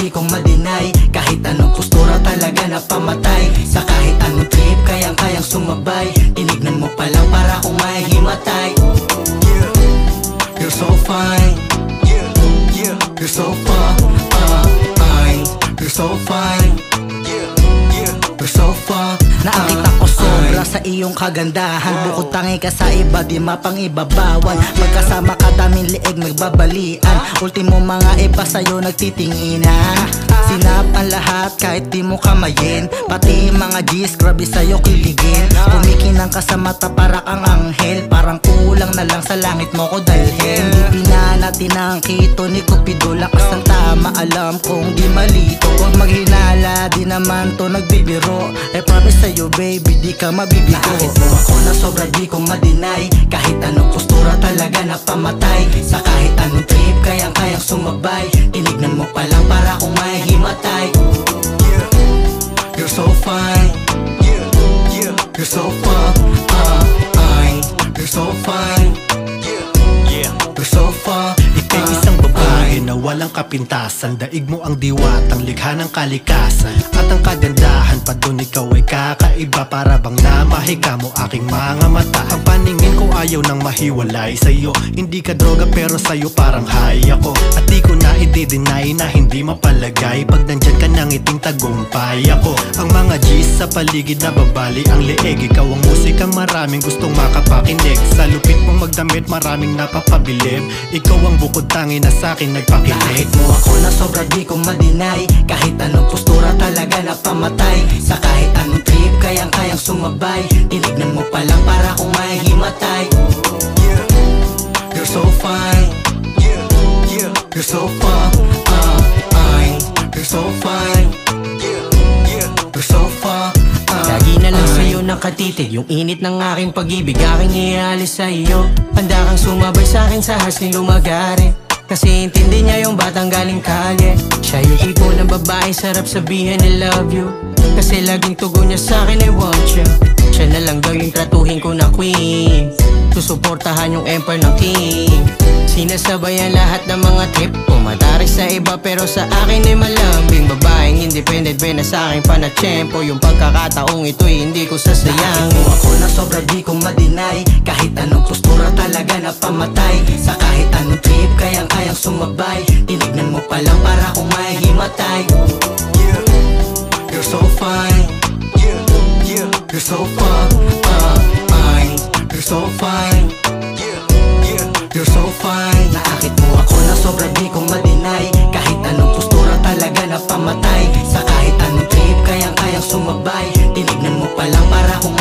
di ko ma-deny. Kahit anong postura talaga na pamatay. Sa kahit anong trip kayang-kayang sumabay. Tinignan mo pa lang para kung mahihimatay. You're so fine, you're so fine, you're so fine, you're so fine. Nakita ko sobra sa iyong kagandahan. Bukod tangi ka sa iba, di mapang ibabawan. Magkasama ka daming lieg nagbabalian. Ultimo mga iba sa'yo nagtitinginan. Sinap ang lahat kahit di mo kamayin. Pati mga G's grabe sa'yo kiligin. Kumikinang ka sa mata para kang anghel. Parang kulang na lang sa langit mo ko dalhin. Di pinanatin ang kito ni Cupido. Lakas ng tama, alam kong di malito. Huwag maghinala, di naman to nagbibiro. I promise sa'yo baby, di ka mabibigo. Nakakit mo ako na sobra di ko ma-deny. Kahit anong postura talaga na pamatay. Sa kahit anong trip kayang-kayang sumabay. Tinignan mo pa lang para kung mahihimatay. You're so fine, you're so fine, you're so fine, you're so fine. Ika'y isang babae na walang kapintasan. Daig mo ang diwatang likha ng kalikasan. At ang kagandahan pa dun ikaw ay kakaiba. Para bang namahiga mo aking mga mata. Ang paningin ko ayaw nang mahiwalay sa'yo. Hindi ka droga pero sa'yo parang high ako. At di ko na i-deny na hindi mapalagay. Pag nandyan ka nang iting tagumpay ako. Ang mga G's sa paligid na babali ang leeg. Ikaw ang musika maraming gustong makapakinig. Sa lupit mong magdamit maraming napapabilib. Ikaw ang bukod tangi na sa'kin nagpakinig. Nakakit mo ako na sobra di ko ma-deny. Kahit anong postura talaga na pamatay. Sa kahit anong trip kayang-kayang sumabay. Tinignan mo pa lang para kung mahihimatay. You're so fine, you're so fine, you're so fine, you're so fine. Lagi na lang sa'yo nakatitig yung init ng aking pag-ibig. Aking iaalis sa iyo. Handa kang sumabay sa'kin sa hasling lumagari. Kasi intindi niya yung batang galing kalye. Siya yung tipo ng babae sarap sabihin I love you. Kasi laging tugon niya sa'kin I want you. Siya na lang daw yung tratuhin ko na queen. Susuportahan yung empire ng king. Sinasabayan lahat ng mga trip ko. Matarik sa iba pero sa akin ay malambing. Babaeng independent, na sa'kin pa na tiyempo. Yung pagkakataong ito'y hindi ko sasayangin. Nakakit mo ako na sobra di ko ma-deny. Kahit anong postura talaga na pamatay. Sa kahit anong trip kayang-kayang sumabay. Tinignan mo pa lang para kung mahihimatay. You're so fine, you're so fine, you're so fine, you're so fine. Nakakit mo ako na sobra di ko ma-deny. Kahit anong postura talaga na pamatay. Sa kahit anong trip kayang-kayang sumabay. Tinignan mo pa lang para kung